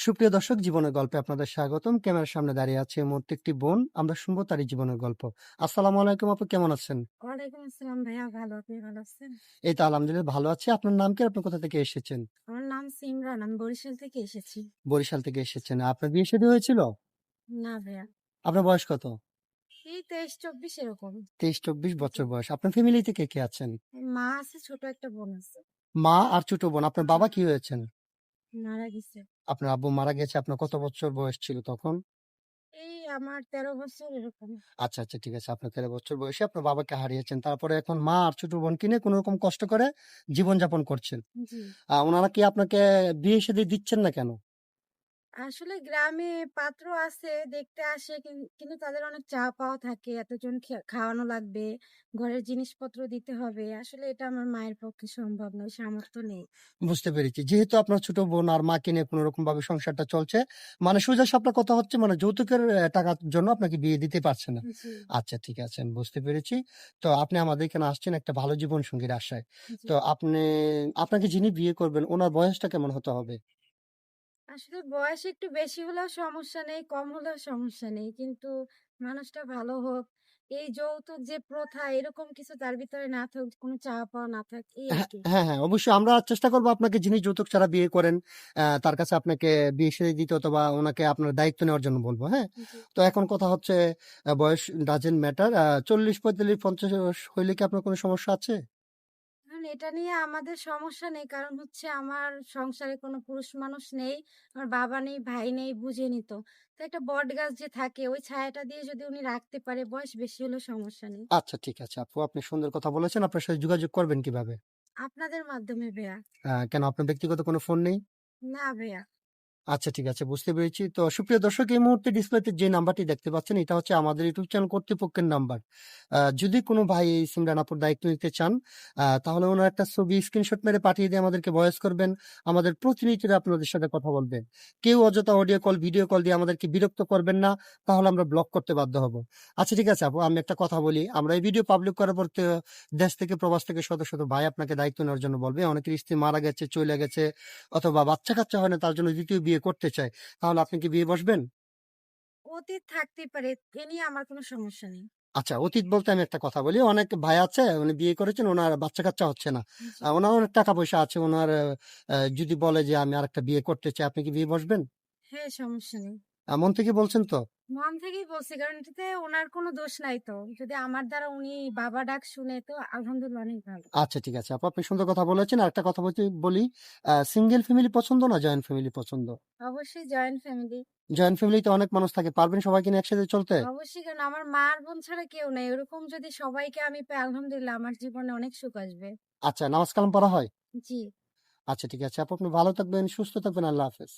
সুপ্রিয় দর্শক, জীবনের গল্পে আপনাদের স্বাগতম। ক্যামেরার সামনে দাঁড়িয়ে আছে এই মুহূর্তে একটি বোন। আমরা শুনবো তারই জীবনের গল্প। আসসালামু আলাইকুম আপু, কেমন আছেন? ওয়ালাইকুম আসসালাম ভাইয়া, ভালো। আপনি ভালো আছেন? এই তো আলহামদুলিল্লাহ ভালো আছি। আপনার নাম কি? আপনি কোথা থেকে এসেছেন? আমার নাম সিমরান, আমি বরিশাল থেকে এসেছি। বরিশাল থেকে এসেছেন। আপনার বিয়ে শাদী হয়েছিল? না ভাইয়া, আপনার বয়স কত? এই 23-24 এরকম। 23-24 জি। বছর বয়স। আপনার ফ্যামিলিতে কে আছেন? মা আছে, ছোট একটা বোন আছে। মা আর ছোট বোন। আপনার জি। বাবা কি হয়েছেন? মারা গেছে। আপনার আব্বু মারা গেছে। আপনার কত বছর বয়স ছিল তখন? এই আমার 13 বছর এরকম। আচ্ছা, আচ্ছা, ঠিক আছে। আপনার 13 বছর বয়সে আপনার বাবাকে হারিয়েছেন। তারপরে এখন মা আর ছোট বোনকে নিয়ে কোনরকম কষ্ট করে জীবনযাপন করছেন। জি। উনারা কি আপনাকে বিয়ে শাদী দিচ্ছেন না কেন? আসলে গ্রামে পাত্র আছে, দেখতে আসে, কিন্তু তাদের অনেক চাওয়া পাওয়া থাকে। এতজন খাওয়ানো লাগবে, ঘরের জিনিসপত্র দিতে হবে। আসলে এটা আমার মায়ের পক্ষে সম্ভব নয়, সামর্থ্য নেই। বুঝতে পেরেছি। যেহেতু আপনার ছোট বোন আর মাকে নিয়ে কোনরকম ভাবে সংসারটা চলছে, মানে সোজা সাপটা কথা হচ্ছে, মানে যৌতুকের টাকার জন্য আপনাকে বিয়ে দিতে পারছে না। জি। আচ্ছা, ঠিক আছে, আমি বুঝতে পেরেছি। তো আপনি আমাদের এখানে আসছেন একটা ভালো জীবন সঙ্গীর আশায়। জি। তো আপনাকে যিনি বিয়ে করবেন উনার বয়সটা কেমন হতে হবে? আসলে বয়স একটু বেশি হলেও সমস্যা নেই, কম হলেও সমস্যা নেই। কিন্তু মানুষটা ভালো হোক। এই যৌতুক যে প্রথা এরকম কিছু তার ভিতরে না থাক, কোনো চাওয়া পাওয়া না থাক, এই হ্যাঁ, আরকি। হ্যাঁ, হ্যাঁ, অবশ্যই আমরা চেষ্টা করব আপনাকে যিনি যৌতুক ছাড়া বিয়ে করেন, তার কাছে আপনাকে বিয়ে সেরে দিতে অথবা উনাকে আপনার দায়িত্ব নেওয়ার জন্য বলব, হ্যাঁ? জি। তো এখন কথা হচ্ছে বয়স ডাজন্ট ম্যাটার। ৪০, ৪৫, ৫০ হইলে কি আপনার কোনো সমস্যা আছে? এখন এটা নিয়ে আমাদের সমস্যা নেই। কারণ হচ্ছে আমার সংসারে কোনো পুরুষ মানুষ নেই। আমার বাবা নেই, ভাই নেই, বুঝেনই তো। তো একটা বটগাছ যে থাকে ওই ছায়াটা দিয়ে যদি উনি রাখতে পারে, বয়স বেশি হলেও সমস্যা নেই। আচ্ছা, ঠিক আছে আপু, আপনি সুন্দর কথা বলেছেন। আপনার সাথে যোগাযোগ করবেন কিভাবে? আপনাদের মাধ্যমে ভাইয়া। কেন আপনার ব্যক্তিগত কোনো ফোন নেই? না ভাইয়া। আচ্ছা, ঠিক আছে, বুঝতে পেরেছি। তো সুপ্রিয় দর্শক, এই মুহূর্তে ডিসপ্লেতে যে নাম্বারটি দেখতে পাচ্ছেন এটা হচ্ছে আমাদের ইউটিউব চ্যানেল কর্তৃপক্ষের নাম্বার। যদি কোনো ভাই এই সিমরান আপুর দায়িত্ব নিতে চান, তাহলে ওনার একটা ছবি স্ক্রিনশট মেরে পাঠিয়ে দিয়ে আমাদেরকে ভয়েস করবেন। আমাদের প্রতিনিধিরা আপনাদের সাথে কথা বলবে। কেউ অযথা অডিও কল, ভিডিও কল দিয়ে আমাদেরকে বিরক্ত করবেন না, তাহলে আমরা ব্লক করতে বাধ্য হব। আচ্ছা, ঠিক আছে আপু, আমি একটা কথা বলি। আমরা এই ভিডিও পাবলিক করার পর দেশ থেকে প্রবাস থেকে শত শত ভাই আপনাকে দায়িত্ব নেওয়ার জন্য বলবে। অনেকের স্ত্রী মারা গেছে, চলে গেছে, অথবা বাচ্চা-কাচ্চা হয় না, তার জন্য ২য় বিয়ে করতে চায়। তাহলে আপনি কি বিয়ে বসবেন? অতীত থাকতেই পারে, এ নিয়ে আমার কোনো সমস্যা নেই। আচ্ছা, অতীত বলতে আমি একটা কথা বলি। অনেক ভাই আছে, উনি বিয়ে করেছেন, উনার বাচ্চা-কাচ্চা হচ্ছে না। জি। উনার অনেক টাকা-পয়সা আছে। উনার যদি বলে যে আমি আরেকটা বিয়ে করতে চাই, আপনি কি বিয়ে বসবেন? হ্যাঁ, সমস্যা নেই। মন থেকে বলছেন তো? মন থেকেই বলছি, কারণ এটাতে উনার কোনো দোষ নাই তো। যদি আমার দ্বারা উনি বাবা ডাক শুনে তো আলহামদুলিল্লাহ অনেক ভালো। আচ্ছা, ঠিক আছে আপু, আপনি সুন্দর কথা বলেছেন। আরেকটা কথা বলি। সিঙ্গেল ফ্যামিলি পছন্দ না জয়েন্ট ফ্যামিলি পছন্দ? অবশ্যই জয়েন্ট ফ্যামিলি। জয়েন্ট ফ্যামিলিতে অনেক মানুষ থাকে। পারবেন সবাইকে নিয়ে একসাথে চলতে? অবশ্যই, কারণ আমার মা আর বোন ছাড়া কেউ নাই। ওরকম যদি সবাইকে আমি পাই, আলহামদুলিল্লাহ আমার জীবনে অনেক সুখ আসবে। আচ্ছা, নামাজ কালাম পড়া হয়? জি। আচ্ছা, ঠিক আছে আপু, আপনি ভালো থাকবেন, সুস্থ থাকবেন। আল্লাহ হাফেজ।